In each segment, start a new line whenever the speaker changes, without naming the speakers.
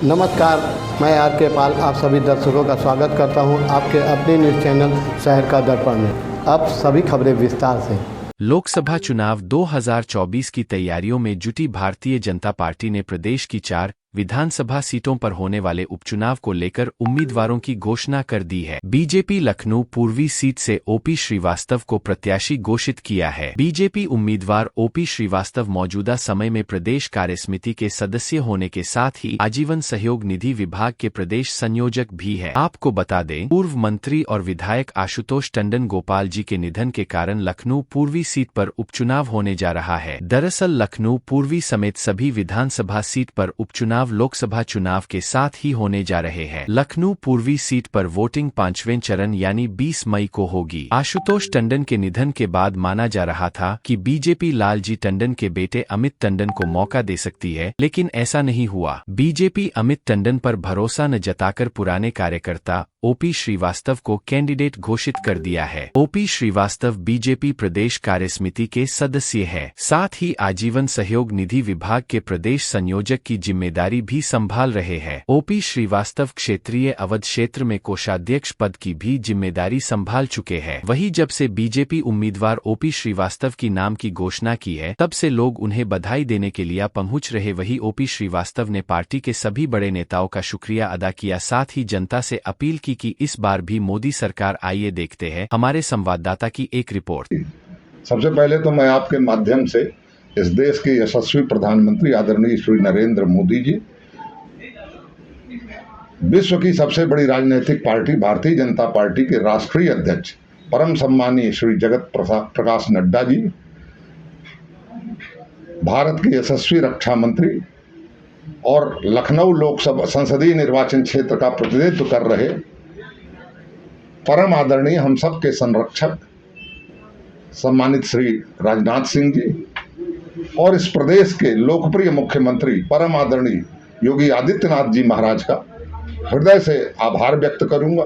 नमस्कार, मैं आर के पाल आप सभी दर्शकों का स्वागत करता हूं आपके अपने न्यूज़ चैनल शहर का दर्पण में। अब सभी खबरें विस्तार से।
लोकसभा चुनाव 2024 की तैयारियों में जुटी भारतीय जनता पार्टी ने प्रदेश की 4 विधानसभा सीटों पर होने वाले उपचुनाव को लेकर उम्मीदवारों की घोषणा कर दी है। बीजेपी लखनऊ पूर्वी सीट से ओपी श्रीवास्तव को प्रत्याशी घोषित किया है। बीजेपी उम्मीदवार ओपी श्रीवास्तव मौजूदा समय में प्रदेश कार्यसमिति के सदस्य होने के साथ ही आजीवन सहयोग निधि विभाग के प्रदेश संयोजक भी है। आपको बता दें, पूर्व मंत्री और विधायक आशुतोष टंडन गोपाल जी के निधन के कारण लखनऊ पूर्वी सीट पर उपचुनाव होने जा रहा है। दरअसल लखनऊ पूर्वी समेत सभी विधानसभा सीट पर उपचुनाव लोकसभा चुनाव के साथ ही होने जा रहे हैं। लखनऊ पूर्वी सीट पर वोटिंग 5वें चरण यानी 20 मई को होगी। आशुतोष टंडन के निधन के बाद माना जा रहा था कि बीजेपी लालजी टंडन के बेटे अमित टंडन को मौका दे सकती है, लेकिन ऐसा नहीं हुआ। बीजेपी अमित टंडन पर भरोसा न जताकर पुराने कार्यकर्ता ओपी श्रीवास्तव को कैंडिडेट घोषित कर दिया है। ओपी श्रीवास्तव बीजेपी प्रदेश कार्यसमिति के सदस्य है, साथ ही आजीवन सहयोग निधि विभाग के प्रदेश संयोजक की जिम्मेदारी भी संभाल रहे हैं। ओपी श्रीवास्तव क्षेत्रीय अवध क्षेत्र में कोषाध्यक्ष पद की भी जिम्मेदारी संभाल चुके हैं। वहीं जब से बीजेपी उम्मीदवार ओपी श्रीवास्तव की नाम की घोषणा की है, तब से लोग उन्हें बधाई देने के लिए पहुंच रहे। वहीं ओपी श्रीवास्तव ने पार्टी के सभी बड़े नेताओं का शुक्रिया अदा किया, साथ ही जनता से अपील की कि इस बार भी मोदी सरकार। आइए देखते हैं हमारे संवाददाता की एक रिपोर्ट।
सबसे पहले तो मैं आपके माध्यम से इस देश के यशस्वी प्रधानमंत्री आदरणीय श्री नरेंद्र मोदी जी, विश्व की सबसे बड़ी राजनीतिक पार्टी भारतीय जनता पार्टी के राष्ट्रीय अध्यक्ष परम सम्मानीय श्री जगत प्रकाश नड्डा जी, भारत के यशस्वी रक्षा मंत्री और लखनऊ लोकसभा संसदीय निर्वाचन क्षेत्र का प्रतिनिधित्व कर रहे परम आदरणीय हम सब के संरक्षक सम्मानित श्री राजनाथ सिंह जी और इस प्रदेश के लोकप्रिय मुख्यमंत्री परम आदरणीय योगी आदित्यनाथ जी महाराज का हृदय से आभार व्यक्त करूंगा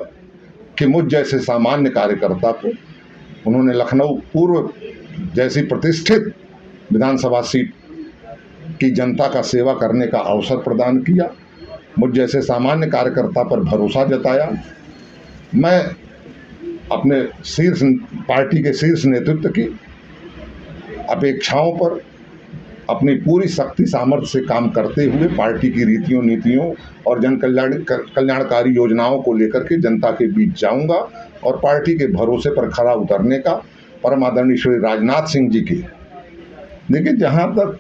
कि मुझ जैसे सामान्य कार्यकर्ता को उन्होंने लखनऊ पूर्व जैसी प्रतिष्ठित विधानसभा सीट की जनता का सेवा करने का अवसर प्रदान किया। मुझ जैसे सामान्य कार्यकर्ता पर भरोसा जताया। मैं अपने शीर्ष पार्टी के शीर्ष नेतृत्व की अपेक्षाओं पर अपनी पूरी शक्ति सामर्थ्य से काम करते हुए पार्टी की रीतियों नीतियों और जन कल्याणकारी योजनाओं को लेकर के जनता के बीच जाऊंगा और पार्टी के भरोसे पर खरा उतरने का परम आदरणीय श्री राजनाथ सिंह जी की। देखिए, जहां तक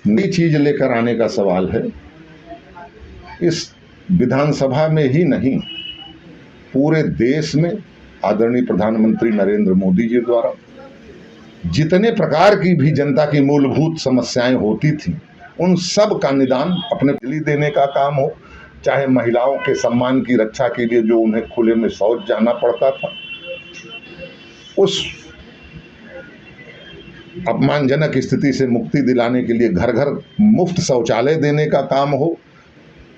नई चीज लेकर आने का सवाल है, इस विधानसभा में ही नहीं पूरे देश में आदरणीय प्रधानमंत्री नरेंद्र मोदी जी द्वारा जितने प्रकार की भी जनता की मूलभूत समस्याएं होती थी, उन सब का निदान अपने दिल्ली देने का काम हो, चाहे महिलाओं के सम्मान की रक्षा के लिए जो उन्हें खुले में शौच जाना पड़ता था, उस अपमानजनक स्थिति से मुक्ति दिलाने के लिए घर घर मुफ्त शौचालय देने का काम हो,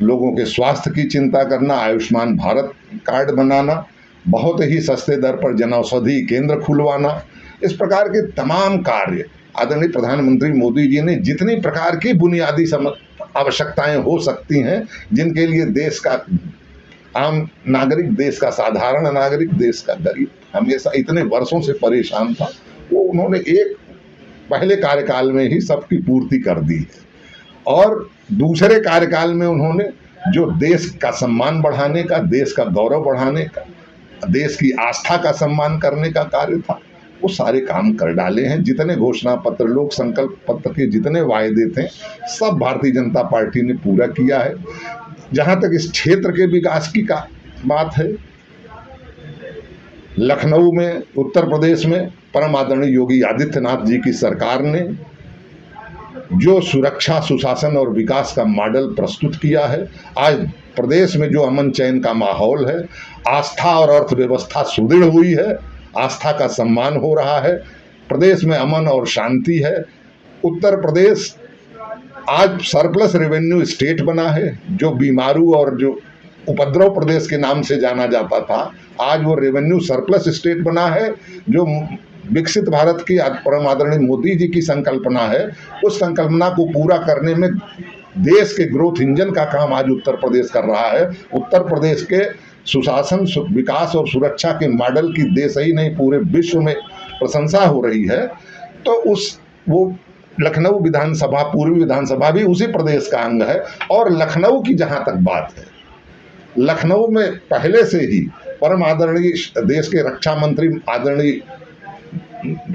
लोगों के स्वास्थ्य की चिंता करना, आयुष्मान भारत कार्ड बनाना, बहुत ही सस्ते दर पर जनौषधि केंद्र खुलवाना, इस प्रकार के तमाम कार्य आदरणीय प्रधानमंत्री मोदी जी ने जितनी प्रकार की बुनियादी आवश्यकताएं हो सकती हैं, जिनके लिए देश का आम नागरिक, देश का साधारण नागरिक, देश का गरीब हमेशा इतने वर्षों से परेशान था, वो उन्होंने एक पहले कार्यकाल में ही सबकी पूर्ति कर दी है। और दूसरे कार्यकाल में उन्होंने जो देश का सम्मान बढ़ाने का, देश का गौरव बढ़ाने का, देश की आस्था का सम्मान करने का कार्य था, वो सारे काम कर डाले हैं। जितने घोषणा पत्र, लोक संकल्प पत्र के जितने वायदे थे, सब भारतीय जनता पार्टी ने पूरा किया है। जहां तक इस क्षेत्र के विकास की बात है, लखनऊ में, उत्तर प्रदेश में परम आदरणीय योगी आदित्यनाथ जी की सरकार ने जो सुरक्षा, सुशासन और विकास का मॉडल प्रस्तुत किया है, आज प्रदेश में जो अमन चैन का माहौल है, आस्था और अर्थव्यवस्था सुदृढ़ हुई है, आस्था का सम्मान हो रहा है, प्रदेश में अमन और शांति है। उत्तर प्रदेश आज सरप्लस रेवेन्यू स्टेट बना है। जो बीमारू और जो उपद्रव प्रदेश के नाम से जाना जाता था, आज वो रेवेन्यू सरप्लस स्टेट बना है। जो विकसित भारत की परम आदरणीय मोदी जी की संकल्पना है, उस संकल्पना को पूरा करने में देश के ग्रोथ इंजन का काम आज उत्तर प्रदेश कर रहा है। उत्तर प्रदेश के सुशासन, विकास और सुरक्षा के मॉडल की देश ही नहीं पूरे विश्व में प्रशंसा हो रही है। तो वो लखनऊ विधानसभा, पूर्वी विधानसभा भी उसी प्रदेश का अंग है। और लखनऊ की जहां तक बात है, लखनऊ में पहले से ही परम आदरणीय देश के रक्षा मंत्री आदरणीय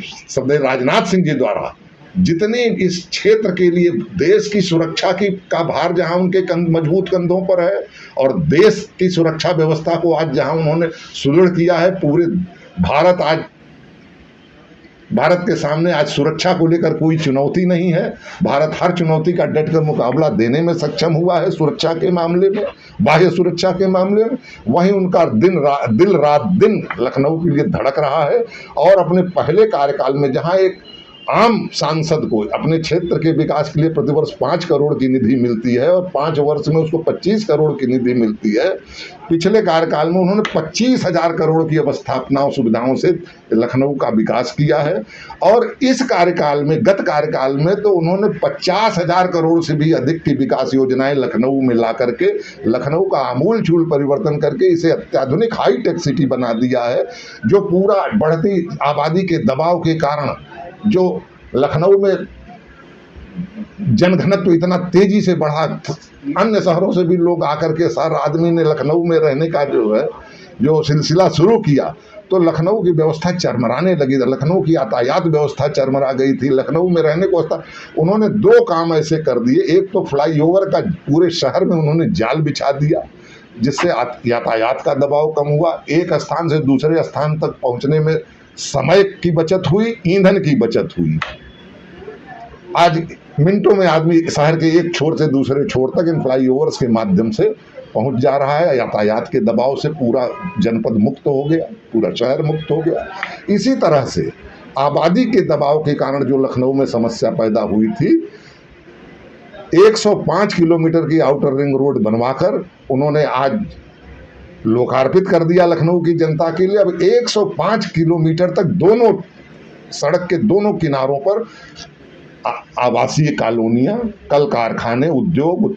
श्रद्धेय राजनाथ सिंह जी द्वारा जितने इस क्षेत्र के लिए देश की सुरक्षा का भार जहां उनके मजबूत कंधों पर है और देश की सुरक्षा व्यवस्था को आज जहां उन्होंने सुदृढ़ किया है, पूरे भारत के सामने आज सुरक्षा को लेकर कोई चुनौती नहीं है। भारत हर चुनौती का डटकर मुकाबला देने में सक्षम हुआ है सुरक्षा के मामले में, बाह्य सुरक्षा के मामले में। वहीं उनका दिल रात दिन लखनऊ के लिए धड़क रहा है। और अपने पहले कार्यकाल में जहां एक आम सांसद को अपने क्षेत्र के विकास के लिए प्रतिवर्ष 5 करोड़ की निधि मिलती है और 5 वर्ष में उसको 25 करोड़ की निधि मिलती है, पिछले कार्यकाल में उन्होंने 25,000 करोड़ की अवस्थापनाओं सुविधाओं से लखनऊ का विकास किया है। और इस कार्यकाल में, गत कार्यकाल में तो उन्होंने 50,000 करोड़ से भी अधिक की विकास योजनाएं लखनऊ में ला करके लखनऊ का आमूल चूल परिवर्तन करके इसे अत्याधुनिक हाईटेक सिटी बना दिया है। जो पूरा बढ़ती आबादी के दबाव के कारण जो लखनऊ में जनघनत्व इतना तेजी से बढ़ा, अन्य शहरों से भी लोग आकर के हर आदमी ने लखनऊ में रहने का जो सिलसिला शुरू किया, तो लखनऊ की व्यवस्था चरमराने लगी। लखनऊ की यातायात व्यवस्था चरमरा गई थी। लखनऊ में रहने को उन्होंने 2 काम ऐसे कर दिए। एक तो फ्लाईओवर का पूरे शहर में उन्होंने जाल बिछा दिया, जिससे यातायात का दबाव कम हुआ। एक स्थान से दूसरे स्थान तक पहुंचने में समय की बचत हुई, ईंधन की बचत हुई। आज मिनटों में आदमी शहर के एक छोर से दूसरे छोर तक इन फ्लाईओवर्स के माध्यम से पहुंच जा रहा है। यातायात के दबाव से पूरा जनपद मुक्त हो गया, पूरा शहर मुक्त हो गया। इसी तरह से आबादी के दबाव के कारण जो लखनऊ में समस्या पैदा हुई थी, 105 किलोमीटर की आउटर रिंग रोड बनवाकर उन्होंने आज लोकार्पित कर दिया लखनऊ की जनता के लिए। अब 105 किलोमीटर तक दोनों सड़क के दोनों किनारों पर आवासीय कॉलोनियां, कल कारखाने, उद्योग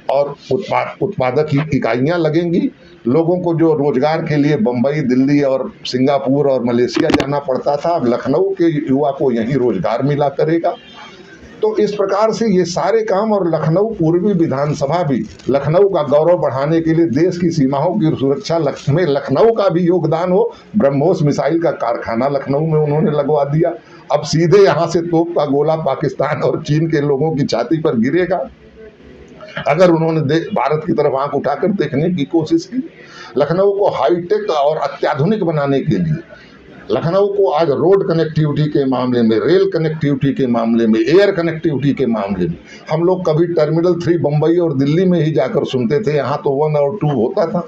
और उत्पादक इकाइयां लगेंगी। लोगों को जो रोजगार के लिए बंबई, दिल्ली और सिंगापुर और मलेशिया जाना पड़ता था, अब लखनऊ के युवा को यहीं रोजगार मिला करेगा। तो इस प्रकार से ये सारे काम, और लखनऊ पूर्वी विधानसभा भी लखनऊ का गौरव बढ़ाने के लिए देश की सीमाओं की सुरक्षा में लखनऊ का भी योगदान हो। ब्रह्मोस मिसाइल का कारखाना लखनऊ में उन्होंने लगवा दिया। अब सीधे यहाँ से तोप का गोला पाकिस्तान और चीन के लोगों की छाती पर गिरेगा अगर उन्होंने भारत की तरफ आंख उठाकर देखने की कोशिश की। लखनऊ को हाईटेक और अत्याधुनिक बनाने के लिए, लखनऊ को आज रोड कनेक्टिविटी के मामले में, रेल कनेक्टिविटी के मामले में, एयर कनेक्टिविटी के मामले में, हम लोग कभी टर्मिनल 3 बम्बई और दिल्ली में ही जाकर सुनते थे, यहाँ तो 1 और 2 होता था।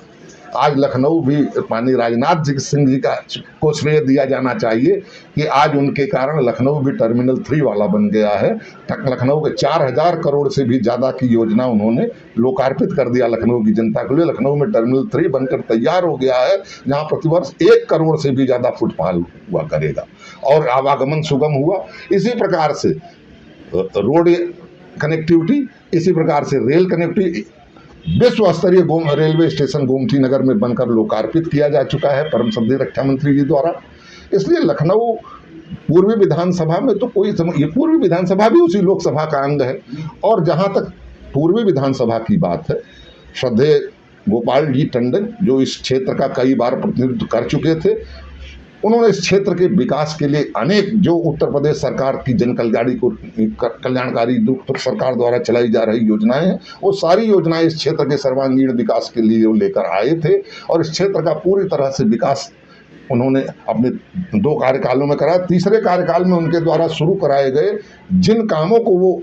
आज लखनऊ भी माननीय राजनाथ सिंह जी को श्रेय दिया जाना चाहिए कि आज उनके कारण लखनऊ भी टर्मिनल 3 वाला बन गया है। लखनऊ के 4,000 करोड़ से भी ज़्यादा की योजना उन्होंने लोकार्पित कर दिया लखनऊ की जनता के लिए। लखनऊ में टर्मिनल 3 बनकर तैयार हो गया है, जहाँ प्रतिवर्ष 1 करोड़ से भी ज़्यादा फुटफॉल हुआ करेगा और आवागमन सुगम हुआ। इसी प्रकार से रोड कनेक्टिविटी, इसी प्रकार से रेल कनेक्टिविटी, विश्व स्तरीय रेलवे स्टेशन गोमती नगर में बनकर लोकार्पित किया जा चुका है परम श्रद्धेय रक्षा मंत्री जी द्वारा। इसलिए लखनऊ पूर्वी विधानसभा में तो ये पूर्वी विधानसभा भी उसी लोकसभा का अंग है। और जहां तक पूर्वी विधानसभा की बात है, श्रद्धेय गोपाल जी टंडन जो इस क्षेत्र का कई बार प्रतिनिधित्व कर चुके थे, उन्होंने इस क्षेत्र के विकास के लिए अनेक जो उत्तर प्रदेश सरकार की जन कल्याणकारी सरकार द्वारा चलाई जा रही योजनाएं हैं, वो सारी योजनाएं इस क्षेत्र के सर्वांगीण विकास के लिए लेकर आए थे। और इस क्षेत्र का पूरी तरह से विकास उन्होंने अपने 2 कार्यकालों में कराया। तीसरे कार्यकाल में उनके द्वारा शुरू कराए गए जिन कामों को वो,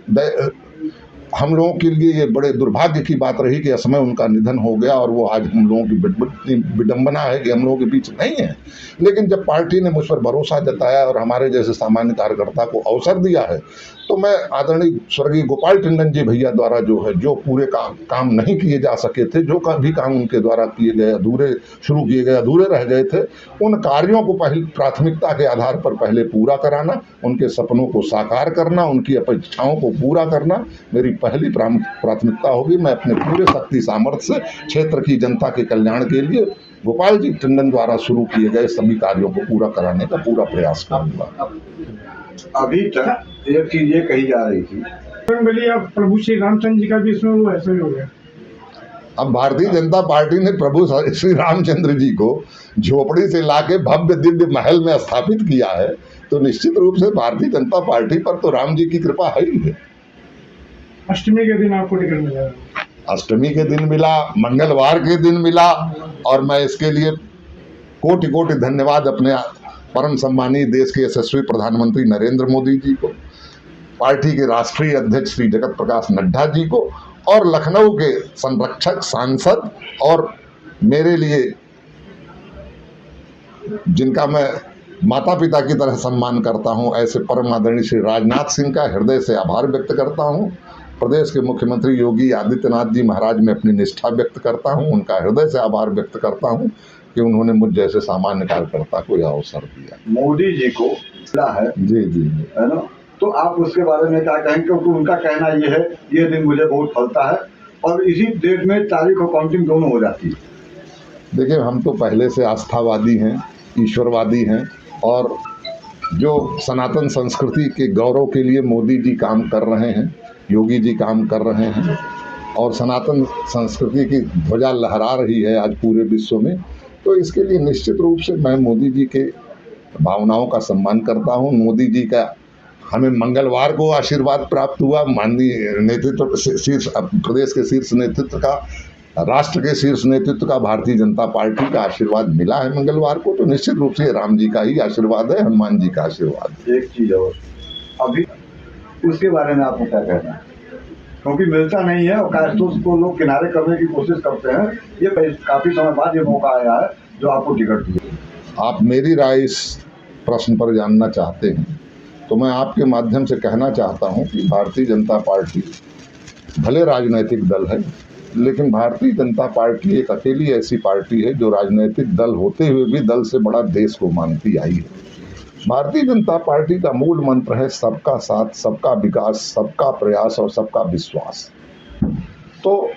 हम लोगों के लिए ये बड़े दुर्भाग्य की बात रही कि असमय उनका निधन हो गया और वो आज हम लोगों की विडंबना है कि हम लोगों के बीच नहीं है। लेकिन जब पार्टी ने मुझ पर भरोसा जताया और हमारे जैसे सामान्य कार्यकर्ता को अवसर दिया है, तो मैं आदरणीय स्वर्गीय गोपाल टंडन जी भैया द्वारा जो है, जो पूरे काम नहीं किए जा सके थे, जो भी काम उनके द्वारा किए गए शुरू किए गए अधूरे रह गए थे, उन कार्यों को पहले प्राथमिकता के आधार पर पहले पूरा कराना, उनके सपनों को साकार करना, उनकी अपेक्षाओं को पूरा करना मेरी पहली प्राथमिकता होगी। मैं अपने पूरे शक्ति सामर्थ्य से क्षेत्र की जनता के कल्याण के लिए गोपाल जी टंडन द्वारा शुरू किए गए सभी कार्यों को पूरा कराने का पूरा प्रयास करूंगा।
अभी तक एक चीज ये कही जा रही थी,
अब प्रभु श्री रामचंद्र जी का भी इसमें वो ऐसा ही हो गया।
अब भारतीय जनता पार्टी ने प्रभु श्री रामचंद्र जी को झोपड़ी से लाके भव्य दिव्य महल में स्थापित किया है, तो निश्चित रूप से भारतीय जनता पार्टी पर तो राम जी की कृपा है ही है।
अष्टमी के दिन आपको टिकट मिला,
अष्टमी के दिन मिला, मंगलवार के दिन मिला, और मैं इसके लिए कोटि कोटि धन्यवाद अपने परम सम्मानीय देश के यशस्वी प्रधानमंत्री नरेंद्र मोदी जी को, पार्टी के राष्ट्रीय अध्यक्ष श्री जगत प्रकाश नड्डा जी को, और लखनऊ के संरक्षक सांसद और मेरे लिए जिनका मैं माता पिता की तरह सम्मान करता हूं, ऐसे परम आदरणीय श्री राजनाथ सिंह का हृदय से आभार व्यक्त करता हूं। प्रदेश के मुख्यमंत्री योगी आदित्यनाथ जी महाराज में अपनी निष्ठा व्यक्त करता हूं, उनका हृदय से आभार व्यक्त करता हूं कि उन्होंने मुझ जैसे सामान्य कार्यकर्ता को यह अवसर दिया।
मोदी जी को मिला है,
जी जी
है ना, तो आप उसके बारे में क्या कहेंगे? क्योंकि उनका कहना ये है, ये दिन मुझे बहुत फलता है, और इसी डेट में तारीख और काउंटिंग दोनों हो जाती है।
देखिए, हम तो पहले से आस्थावादी हैं, ईश्वरवादी हैं, और जो सनातन संस्कृति के गौरव के लिए मोदी जी काम कर रहे हैं, योगी जी काम कर रहे हैं, और सनातन संस्कृति की ध्वजा लहरा रही है आज पूरे विश्व में, तो इसके लिए निश्चित रूप से मैं मोदी जी के भावनाओं का सम्मान करता हूं। मोदी जी का हमें मंगलवार को आशीर्वाद प्राप्त हुआ, माननीय नेतृत्व शीर्ष प्रदेश के शीर्ष नेतृत्व का, राष्ट्र के शीर्ष नेतृत्व का, भारतीय जनता पार्टी का आशीर्वाद मिला है मंगलवार को, तो निश्चित रूप से राम जी का ही आशीर्वाद है, हनुमान जी का आशीर्वाद।
एक चीज और, अभी उसके बारे में आपको क्या कहना है? क्योंकि मिलता नहीं है और कास्टोस को लोग किनारे करने की कोशिश करते हैं, ये काफी समय बाद ये मौका आया है जो आपको टिकट दिया।
आप मेरी राय इस प्रश्न पर जानना चाहते हैं, तो मैं आपके माध्यम से कहना चाहता हूं कि भारतीय जनता पार्टी भले राजनीतिक दल है, लेकिन भारतीय जनता पार्टी एक अकेली ऐसी पार्टी है जो राजनीतिक दल होते हुए भी दल से बड़ा देश को मानती आई है। भारतीय जनता पार्टी का मूल मंत्र है सबका साथ, सबका विकास, सबका प्रयास और सबका विश्वास। तो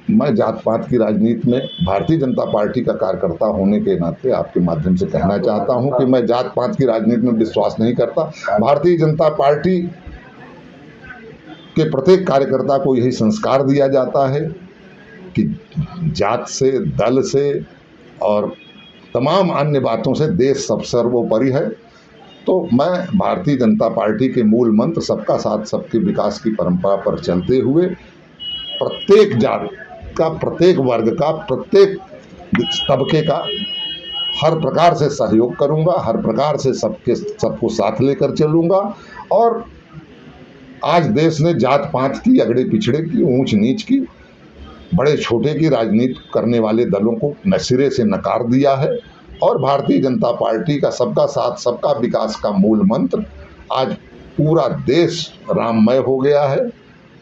मैं जात पात की राजनीति में भारतीय जनता पार्टी का कार्यकर्ता होने के नाते आपके माध्यम से कहना चाहता हूं कि मैं जात पात की राजनीति में विश्वास नहीं करता। भारतीय जनता पार्टी के प्रत्येक कार्यकर्ता को यही संस्कार दिया जाता है कि जात से, दल से और तमाम अन्य बातों से देश सब सर्वोपरि है। तो मैं भारतीय जनता पार्टी के मूल मंत्र सबका साथ, सबके विकास की परंपरा पर चलते हुए प्रत्येक जात का, प्रत्येक वर्ग का, प्रत्येक तबके का हर प्रकार से सहयोग करूंगा, हर प्रकार से सबको साथ लेकर चलूंगा। और आज देश ने जात पात की, अगड़े पिछड़े की, ऊंच नीच की, बड़े छोटे की राजनीति करने वाले दलों को सिरे से नकार दिया है, और भारतीय जनता पार्टी का सबका साथ, सबका विकास का मूल मंत्र आज पूरा देश राममय हो गया है।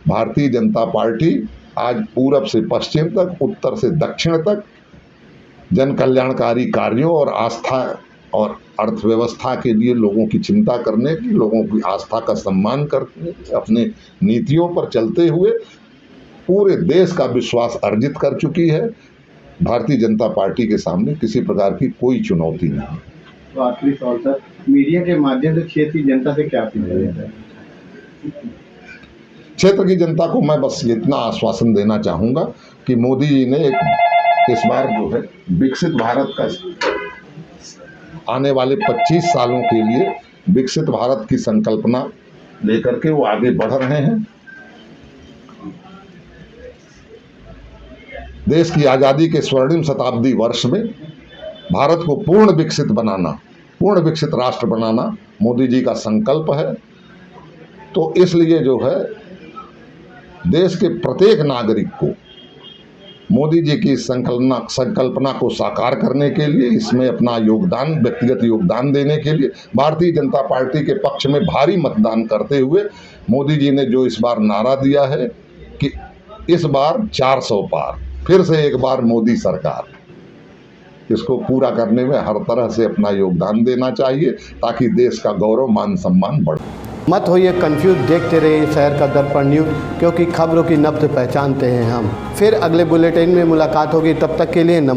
भारतीय जनता पार्टी आज पूरब से पश्चिम तक, उत्तर से दक्षिण तक जन कल्याणकारी कार्यों और आस्था और अर्थव्यवस्था के लिए लोगों की चिंता करने की, लोगों की आस्था का सम्मान करने, अपने नीतियों पर चलते हुए पूरे देश का विश्वास अर्जित कर चुकी है। भारतीय जनता पार्टी के सामने किसी प्रकार की कोई चुनौती नहीं।
तो आखिरी तौर पर मीडिया के माध्यम से क्षेत्र की जनता से क्या अपील है?
क्षेत्र की जनता को मैं बस इतना आश्वासन देना चाहूँगा कि मोदी जी ने इस बार जो है विकसित भारत का, आने वाले 25 सालों के लिए विकसित भारत की संकल्पना लेकर के वो आगे बढ़ रहे हैं। देश की आज़ादी के स्वर्णिम शताब्दी वर्ष में भारत को पूर्ण विकसित बनाना, पूर्ण विकसित राष्ट्र बनाना मोदी जी का संकल्प है। तो इसलिए जो है देश के प्रत्येक नागरिक को मोदी जी की इस संकल्पना को साकार करने के लिए, इसमें अपना योगदान, व्यक्तिगत योगदान देने के लिए भारतीय जनता पार्टी के पक्ष में भारी मतदान करते हुए मोदी जी ने जो इस बार नारा दिया है कि इस बार 400 पार, फिर से एक बार मोदी सरकार, इसको पूरा करने में हर तरह से अपना योगदान देना चाहिए ताकि देश का गौरव, मान सम्मान बढ़े।
मत होइए कंफ्यूज, देखते रहिए शहर का दर्पण न्यूज़, क्योंकि खबरों की नब्ज पहचानते हैं हम। फिर अगले बुलेटिन में मुलाकात होगी, तब तक के लिए नमस्कार।